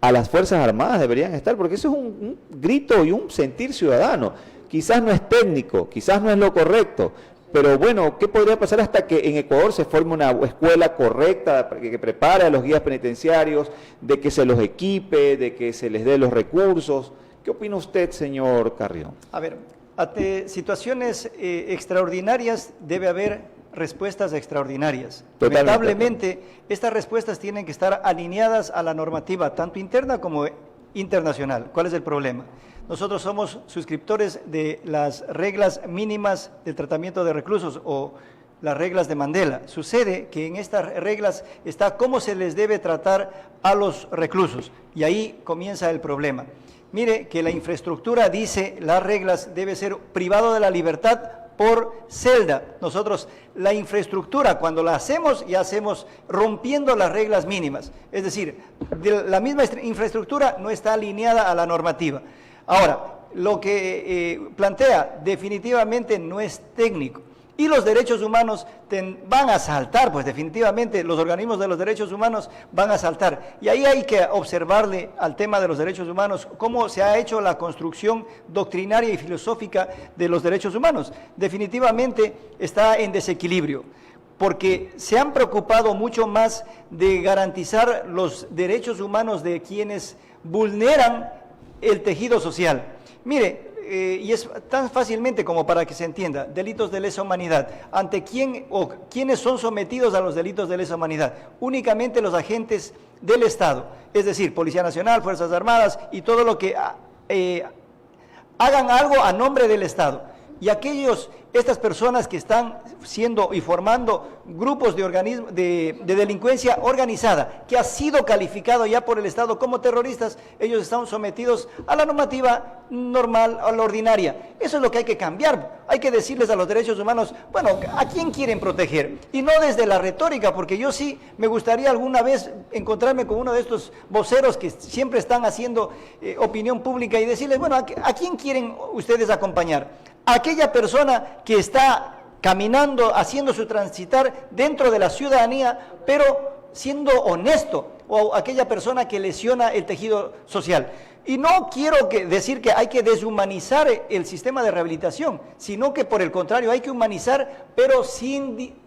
a las Fuerzas Armadas? Deberían estar, porque eso es un grito y un sentir ciudadano. Quizás no es técnico, quizás no es lo correcto, pero bueno, ¿qué podría pasar hasta que en Ecuador se forme una escuela correcta que prepare a los guías penitenciarios, de que se los equipe, de que se les dé los recursos? ¿Qué opina usted, señor Carrión? A ver, ante situaciones extraordinarias debe haber respuestas extraordinarias. Lamentablemente, estas respuestas tienen que estar alineadas a la normativa, tanto interna como internacional. ¿Cuál es el problema? Nosotros somos suscriptores de las reglas mínimas del tratamiento de reclusos o las reglas de Mandela. Sucede que en estas reglas está cómo se les debe tratar a los reclusos y ahí comienza el problema. Mire que la infraestructura dice, las reglas debe ser privado de la libertad por celda. Nosotros la infraestructura cuando la hacemos, ya hacemos rompiendo las reglas mínimas. Es decir, la misma infraestructura no está alineada a la normativa. Ahora, lo que plantea definitivamente no es técnico. Y los derechos humanos van a saltar, pues definitivamente los organismos de los derechos humanos van a saltar. Y ahí hay que observarle al tema de los derechos humanos cómo se ha hecho la construcción doctrinaria y filosófica de los derechos humanos. Definitivamente está en desequilibrio, porque se han preocupado mucho más de garantizar los derechos humanos de quienes vulneran el tejido social. Mire, y es tan fácilmente como para que se entienda, delitos de lesa humanidad. ¿Ante quién o quiénes son sometidos a los delitos de lesa humanidad? Únicamente los agentes del Estado, es decir, Policía Nacional, Fuerzas Armadas y todo lo que hagan algo a nombre del Estado. Y estas personas que están siendo y formando grupos de delincuencia organizada, que ha sido calificado ya por el Estado como terroristas, ellos están sometidos a la normativa normal, a la ordinaria. Eso es lo que hay que cambiar. Hay que decirles a los derechos humanos, bueno, ¿a quién quieren proteger? Y no desde la retórica, porque yo sí me gustaría alguna vez encontrarme con uno de estos voceros que siempre están haciendo opinión pública y decirles, bueno, ¿a quién quieren ustedes acompañar? Aquella persona que está caminando, haciendo su transitar dentro de la ciudadanía, pero siendo honesto, o aquella persona que lesiona el tejido social. Y no quiero decir que hay que deshumanizar el sistema de rehabilitación, sino que por el contrario hay que humanizar, pero sin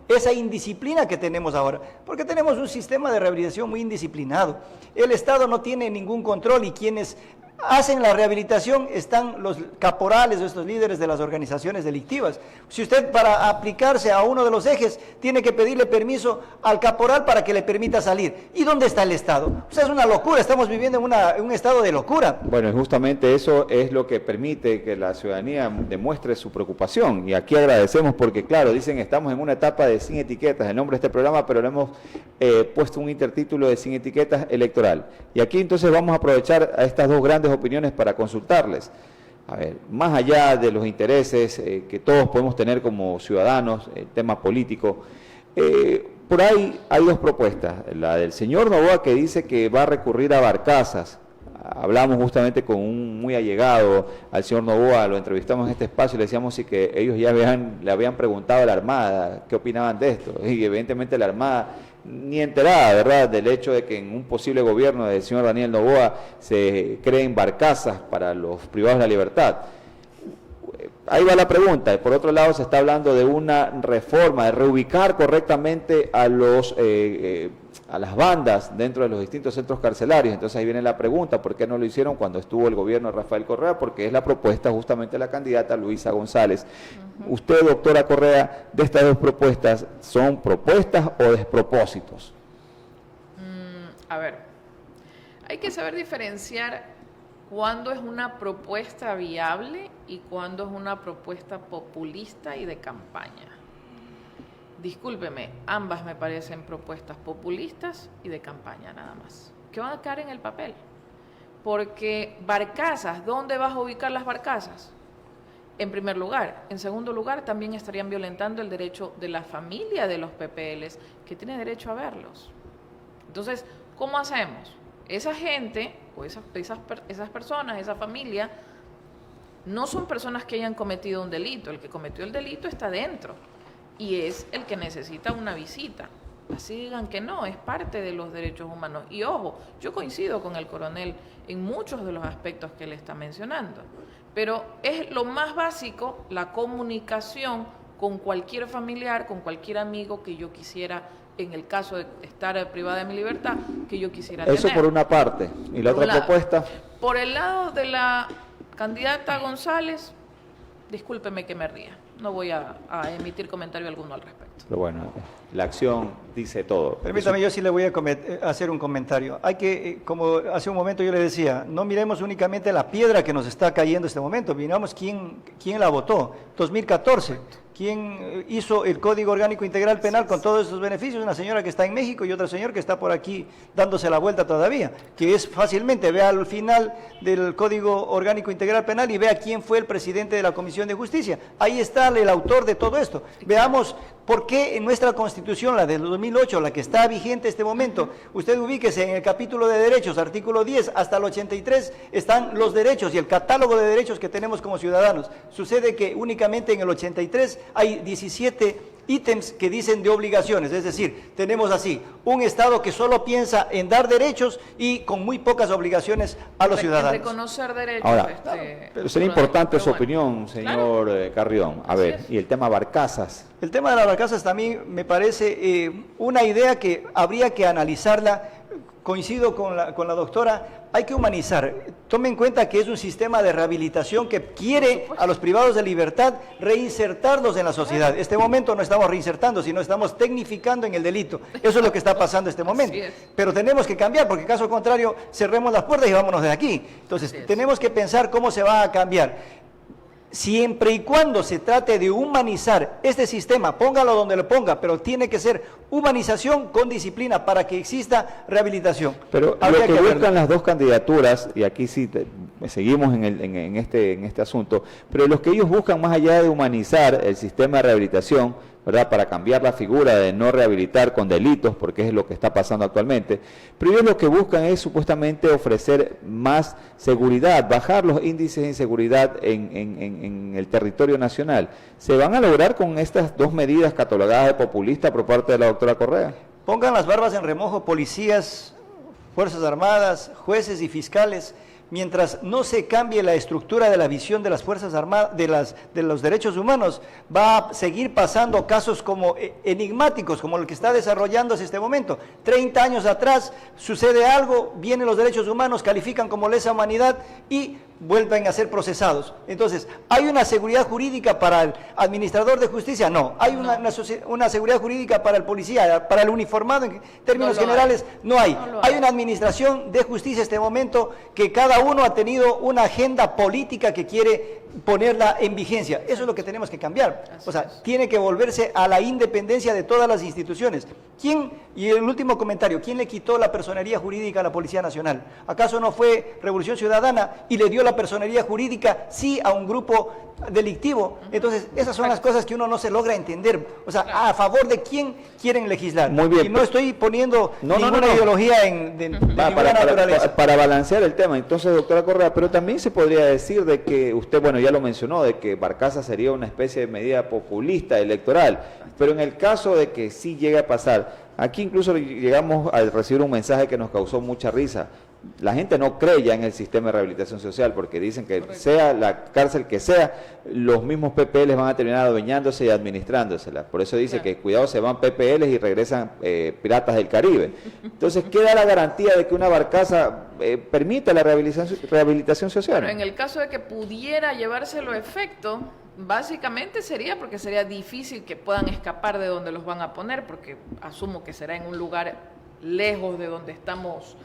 esa indisciplina que tenemos ahora, porque tenemos un sistema de rehabilitación muy indisciplinado. El Estado no tiene ningún control y quienes hacen la rehabilitación, están los caporales o estos líderes de las organizaciones delictivas. Si usted para aplicarse a uno de los ejes tiene que pedirle permiso al caporal para que le permita salir. ¿Y dónde está el Estado? O sea, es una locura, estamos viviendo en un estado de locura. Bueno, justamente eso es lo que permite que la ciudadanía demuestre su preocupación. Y aquí agradecemos porque, claro, dicen estamos en una etapa de sin etiquetas, el nombre de este programa, pero le hemos puesto un intertítulo de sin etiquetas electoral. Y aquí entonces vamos a aprovechar a estas dos grandes opiniones para consultarles. A ver, más allá de los intereses que todos podemos tener como ciudadanos, el tema político, por ahí hay dos propuestas. La del señor Noboa, que dice que va a recurrir a barcazas. Hablamos justamente con un muy allegado al señor Noboa, lo entrevistamos en este espacio y le decíamos sí, que ellos ya le habían preguntado a la Armada qué opinaban de esto. Y evidentemente la Armada ni enterada, ¿verdad?, del hecho de que en un posible gobierno del señor Daniel Noboa se creen barcazas para los privados de la libertad. Ahí va la pregunta. Por otro lado, se está hablando de una reforma, de reubicar correctamente a las bandas dentro de los distintos centros carcelarios. Entonces ahí viene la pregunta, ¿por qué no lo hicieron cuando estuvo el gobierno de Rafael Correa? Porque es la propuesta justamente de la candidata Luisa González. Usted, doctora Correa, de estas dos propuestas, ¿son propuestas o despropósitos? A ver, hay que saber diferenciar cuándo es una propuesta viable y cuándo es una propuesta populista y de campaña. Discúlpeme, ambas me parecen propuestas populistas y de campaña nada más, que van a caer en el papel. Porque barcazas, ¿dónde vas a ubicar las barcazas? En primer lugar. En segundo lugar, también estarían violentando el derecho de la familia de los PPLs, que tiene derecho a verlos. Entonces, ¿cómo hacemos? Esa gente, o esas personas, esa familia, no son personas que hayan cometido un delito. El que cometió el delito está dentro y es el que necesita una visita. Así digan que no, es parte de los derechos humanos. Y ojo, yo coincido con el coronel en muchos de los aspectos que él está mencionando, pero es lo más básico, la comunicación con cualquier familiar, con cualquier amigo que yo quisiera, en el caso de estar privada de mi libertad, que yo quisiera tener. Eso por una parte. ¿Y la otra propuesta? Por el lado de la candidata González, discúlpeme que me ría, no voy a emitir comentario alguno al respecto. Pero bueno, la acción dice todo. Permítame, yo sí le voy a hacer un comentario. Hay que, como hace un momento yo le decía, no miremos únicamente la piedra que nos está cayendo en este momento, miramos quién la votó. 2014. ¿Quién hizo el Código Orgánico Integral Penal con todos esos beneficios? Una señora que está en México y otra señora que está por aquí dándose la vuelta todavía, que es fácilmente, vea al final del Código Orgánico Integral Penal y vea quién fue el presidente de la Comisión de Justicia. Ahí está el autor de todo esto. Veamos por qué en nuestra Constitución, la del 2008, la que está vigente en este momento, usted ubíquese en el capítulo de derechos, artículo 10 hasta el 83, están los derechos y el catálogo de derechos que tenemos como ciudadanos. Sucede que únicamente en el 83 hay 17 ítems que dicen de obligaciones, es decir, tenemos así, un Estado que solo piensa en dar derechos y con muy pocas obligaciones a los ciudadanos. Reconocer derechos. Ahora, pero sería importante su opinión, señor Carrión. A ver, y el tema barcazas. El tema de las barcazas también me parece una idea que habría que analizarla. Coincido con la doctora, hay que humanizar. Tome en cuenta que es un sistema de rehabilitación que quiere a los privados de libertad reinsertarlos en la sociedad. En este momento no estamos reinsertando, sino estamos tecnificando en el delito. Eso es lo que está pasando en este momento. Pero tenemos que cambiar, porque caso contrario, cerremos las puertas y vámonos de aquí. Entonces, tenemos que pensar cómo se va a cambiar. Siempre y cuando se trate de humanizar este sistema, póngalo donde lo ponga, pero tiene que ser humanización con disciplina para que exista rehabilitación. Pero lo que buscan las dos candidaturas, y aquí sí seguimos en este asunto, pero los que ellos buscan más allá de humanizar el sistema de rehabilitación, ¿verdad?, para cambiar la figura de no rehabilitar con delitos, porque es lo que está pasando actualmente, pero ellos lo que buscan es supuestamente ofrecer más seguridad, bajar los índices de inseguridad en el territorio nacional. ¿Se van a lograr con estas dos medidas catalogadas de populista por parte de la doctora Correa? Pongan las barbas en remojo policías, Fuerzas Armadas, jueces y fiscales. mientras no se cambie la estructura de la visión de las Fuerzas Armadas, de los derechos humanos, va a seguir pasando casos como enigmáticos, como el que está desarrollándose este momento. 30 años atrás sucede algo, vienen los derechos humanos, califican como lesa humanidad y vuelven a ser procesados. Entonces, ¿hay una seguridad jurídica para el administrador de justicia? No. ¿Hay una seguridad jurídica para el policía, para el uniformado en términos generales? No hay. Hay una administración de justicia en este momento que cada uno ha tenido una agenda política que quiere ponerla en vigencia. Eso es lo que tenemos que cambiar. O sea, tiene que volverse a la independencia de todas las instituciones. Y el último comentario, ¿quién le quitó la personería jurídica a la Policía Nacional? ¿Acaso no fue Revolución Ciudadana y le dio la personería jurídica sí a un grupo delictivo? Entonces, esas son las cosas que uno no se logra entender. O sea, ¿a favor de quién quieren legislar? Muy bien. Y no estoy poniendo ninguna ideología de ninguna naturaleza. Para balancear el tema, entonces, doctora Correa, pero también se podría decir de que usted, bueno, ya lo mencionó, de que Barcaza sería una especie de medida populista electoral, pero en el caso de que sí llegue a pasar, aquí incluso llegamos a recibir un mensaje que nos causó mucha risa. La gente no cree ya en el sistema de rehabilitación social porque dicen que sea la cárcel que sea, los mismos PPL van a terminar adueñándose y administrándosela. Por eso dice que cuidado, se van PPL y regresan piratas del Caribe. Entonces, ¿qué da la garantía de que una Barcaza permita la rehabilitación social? Bueno, en el caso de que pudiera llevárselo a efecto, básicamente sería porque sería difícil que puedan escapar de donde los van a poner, porque asumo que será en un lugar lejos de donde estamos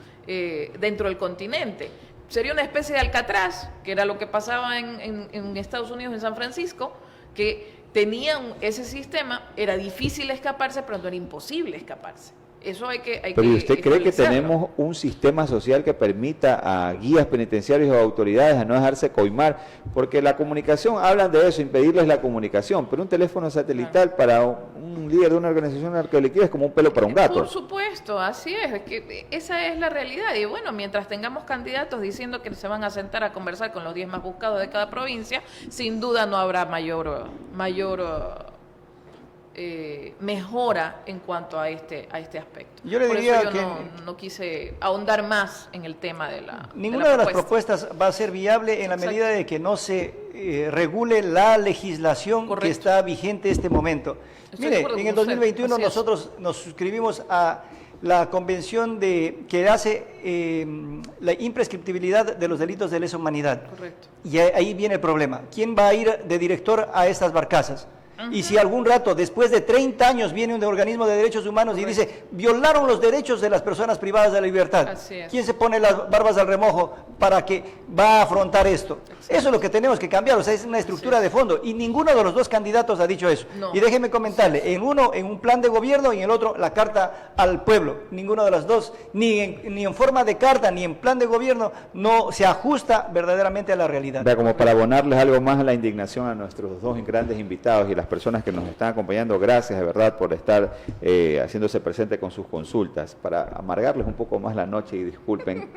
dentro del continente. Sería una especie de Alcatraz, que era lo que pasaba en Estados Unidos, en San Francisco, que tenían ese sistema, era difícil escaparse, pero no era imposible escaparse. Eso hay que Pero ¿y usted cree que tenemos un sistema social que permita a guías penitenciarios o autoridades a no dejarse coimar? Porque la comunicación, hablan de eso, impedirles la comunicación, pero un teléfono satelital para un líder de una organización narcodelictiva es como un pelo para un gato. Por supuesto, así es que esa es la realidad. Y bueno, mientras tengamos candidatos diciendo que se van a sentar a conversar con los 10 más buscados de cada provincia, sin duda no habrá mayor mejora en cuanto a este aspecto. Yo le Por diría eso yo que no quise ahondar más en el tema de la ninguna de las propuestas va a ser viable en la medida de que no se regule la legislación que está vigente en este momento. Mire, en el 2021 nosotros nos suscribimos a la convención que hace la imprescriptibilidad de los delitos de lesa humanidad. Correcto. Y ahí viene el problema. ¿Quién va a ir de director a estas barcazas? Y si algún rato, después de 30 años, viene un organismo de derechos humanos y dice, violaron los derechos de las personas privadas de la libertad, ¿quién se pone las barbas al remojo para que va a afrontar esto? Eso es lo que tenemos que cambiar, o sea, es una estructura de fondo, y ninguno de los dos candidatos ha dicho eso. Y déjeme comentarle, en uno, en un plan de gobierno, y en el otro, la carta al pueblo. Ninguno de los dos, ni en forma de carta, ni en plan de gobierno, no se ajusta verdaderamente a la realidad. Vea, como para abonarles algo más a la indignación a nuestros dos grandes invitados y las personas que nos están acompañando, gracias de verdad por estar haciéndose presente con sus consultas, para amargarles un poco más la noche y disculpen.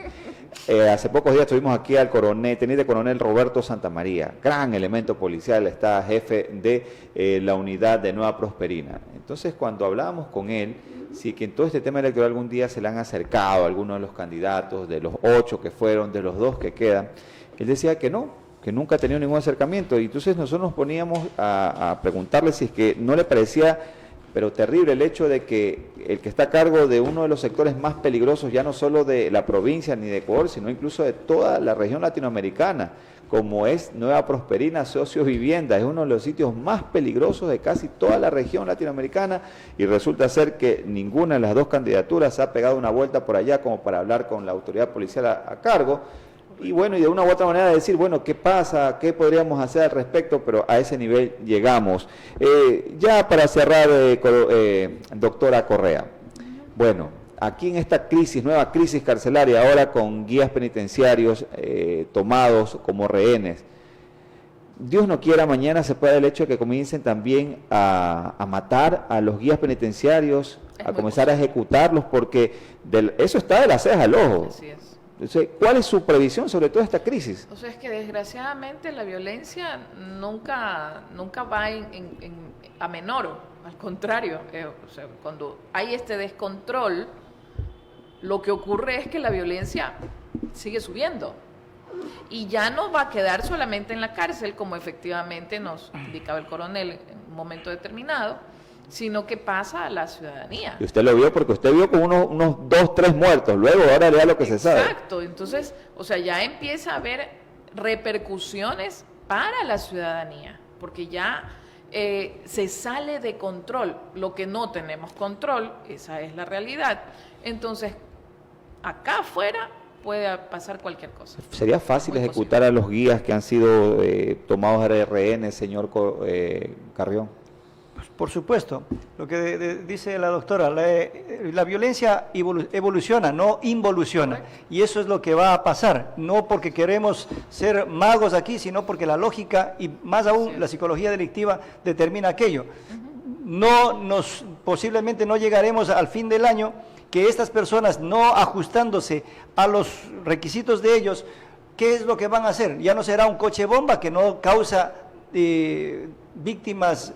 Hace pocos días tuvimos aquí al teniente coronel Roberto Santamaría, gran elemento policial, está jefe de la unidad de Nueva Prosperina. Entonces, cuando hablábamos con él, si que en todo este tema electoral algún día se le han acercado a algunos de los candidatos, de los 8 que fueron, de los 2 que quedan, él decía que no, que nunca ha tenido ningún acercamiento, y entonces nosotros nos poníamos a preguntarle si es que no le parecía, pero terrible, el hecho de que el que está a cargo de uno de los sectores más peligrosos, ya no solo de la provincia ni de Ecuador, sino incluso de toda la región latinoamericana, como es Nueva Prosperina Sociovivienda, es uno de los sitios más peligrosos de casi toda la región latinoamericana, y resulta ser que ninguna de las dos candidaturas ha pegado una vuelta por allá como para hablar con la autoridad policial a cargo. Y bueno, y de una u otra manera decir, bueno, ¿qué pasa? ¿Qué podríamos hacer al respecto? Pero a ese nivel llegamos. Ya para cerrar, doctora Correa, bueno, aquí en esta nueva crisis carcelaria, ahora con guías penitenciarios tomados como rehenes, Dios no quiera, mañana se puede dar el hecho de que comiencen también a matar a los guías penitenciarios, a comenzar a ejecutarlos, porque eso está de las cejas al ojo. Así es. Entonces, ¿cuál es su previsión sobre toda esta crisis? O sea, es que desgraciadamente la violencia nunca va a menor, al contrario. O sea, cuando hay este descontrol, lo que ocurre es que la violencia sigue subiendo. Y ya no va a quedar solamente en la cárcel, como efectivamente nos indicaba el coronel en un momento determinado, sino que pasa a la ciudadanía. Y usted lo vio porque usted vio con unos 2, 3 muertos, luego ahora lea lo que se sabe. Exacto, entonces, o sea, ya empieza a haber repercusiones para la ciudadanía, porque ya se sale de control, lo que no tenemos control, esa es la realidad. Entonces, acá afuera puede pasar cualquier cosa. ¿Sería fácil Muy ejecutar posible. a los guías que han sido tomados de rehenes, señor Carrión? Por supuesto, lo que dice la doctora, la violencia evoluciona, no involuciona, y eso es lo que va a pasar, no porque queremos ser magos aquí, sino porque la lógica y más aún la psicología delictiva determina aquello. Posiblemente no llegaremos al fin del año que estas personas no ajustándose a los requisitos de ellos, ¿qué es lo que van a hacer? Ya no será un coche bomba que no causa víctimas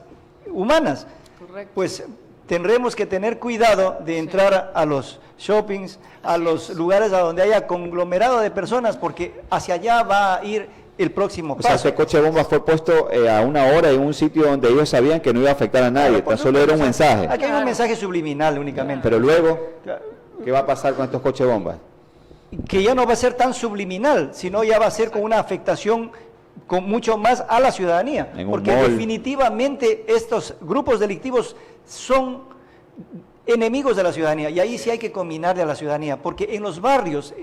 humanas. Correcto. Pues tendremos que tener cuidado de entrar a los shoppings, a los lugares a donde haya conglomerado de personas, porque hacia allá va a ir el próximo O sea, paso. ese coche bomba fue puesto a una hora en un sitio donde ellos sabían que no iba a afectar a nadie, tan solo era un mensaje. Aquí hay un mensaje subliminal únicamente. Pero luego, ¿qué va a pasar con estos coches bombas? Que ya no va a ser tan subliminal, sino ya va a ser con una afectación con mucho más a la ciudadanía, En un porque mall. definitivamente estos grupos delictivos son enemigos de la ciudadanía, y ahí sí hay que combinarle a la ciudadanía, porque en los barrios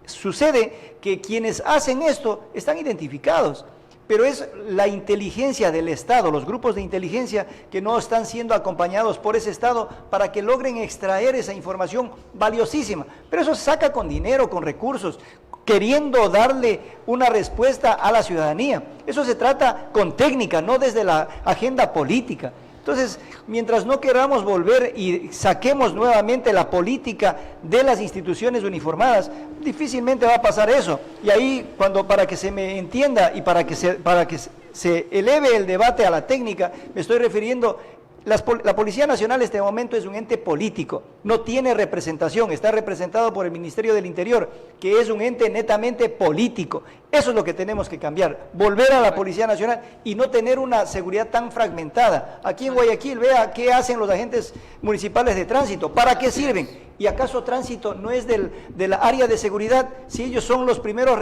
sucede que quienes hacen esto están identificados, pero es la inteligencia del Estado, los grupos de inteligencia que no están siendo acompañados por ese Estado para que logren extraer esa información valiosísima, pero eso se saca con dinero, con recursos, queriendo darle una respuesta a la ciudadanía. Eso se trata con técnica, no desde la agenda política. Entonces, mientras no queramos volver y saquemos nuevamente la política de las instituciones uniformadas, difícilmente va a pasar eso. Y ahí, para que se me entienda y para que se eleve el debate a la técnica, me estoy refiriendo. La Policía Nacional en este momento es un ente político, no tiene representación, está representado por el Ministerio del Interior, que es un ente netamente político. Eso es lo que tenemos que cambiar, volver a la Policía Nacional y no tener una seguridad tan fragmentada. Aquí en Guayaquil, vea qué hacen los agentes municipales de tránsito, ¿para qué sirven? ¿Y acaso tránsito no es de la área de seguridad si ellos son los primeros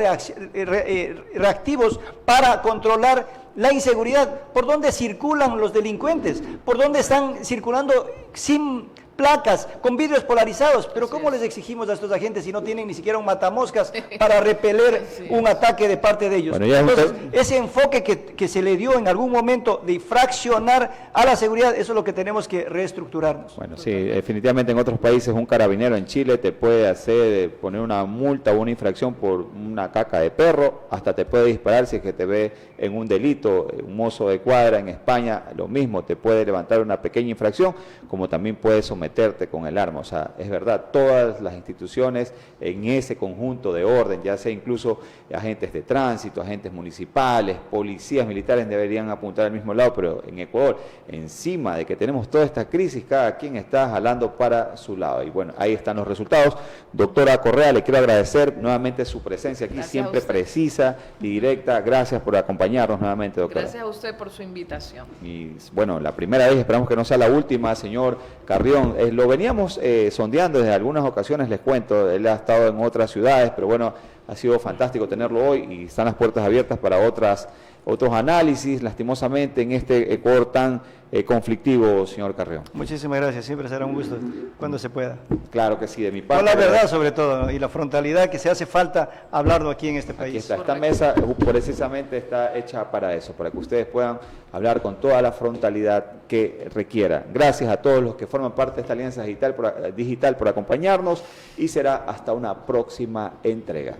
reactivos para controlar la inseguridad? ¿Por dónde circulan los delincuentes? ¿Por dónde están circulando sin placas, con vidrios polarizados? Pero ¿cómo les exigimos a estos agentes si no tienen ni siquiera un matamoscas para repeler un ataque de parte de ellos? Bueno, entonces, ese enfoque que se le dio en algún momento de fraccionar a la seguridad, eso es lo que tenemos que reestructurarnos. Bueno, sí, definitivamente en otros países un carabinero en Chile te puede poner una multa o una infracción por una caca de perro, hasta te puede disparar si es que te ve en un delito. Un mozo de cuadra en España, lo mismo, te puede levantar una pequeña infracción, como también puede someterte con el arma. O sea, es verdad, todas las instituciones en ese conjunto de orden, ya sea incluso agentes de tránsito, agentes municipales, policías militares, deberían apuntar al mismo lado, pero en Ecuador, encima de que tenemos toda esta crisis, cada quien está jalando para su lado. Y bueno, ahí están los resultados. Doctora Correa, le quiero agradecer nuevamente su presencia aquí, Gracias siempre a usted. precisa y directa. Gracias por acompañarnos nuevamente, doctora. Gracias a usted por su invitación. Y bueno, la primera vez, esperamos que no sea la última, señor Carrión. Lo veníamos sondeando desde algunas ocasiones, les cuento, él ha estado en otras ciudades, pero bueno, ha sido fantástico tenerlo hoy y están las puertas abiertas para otros análisis, lastimosamente, en este Ecuador tan conflictivo, señor Carrión. Muchísimas gracias, siempre será un gusto cuando se pueda. Claro que sí, de mi parte. Con la verdad sobre todo, ¿no? Y la frontalidad que se hace falta hablarlo aquí en este Aquí país. está, esta mesa precisamente está hecha para eso, para que ustedes puedan hablar con toda la frontalidad que requiera. Gracias a todos los que forman parte de esta alianza digital por acompañarnos y será hasta una próxima entrega.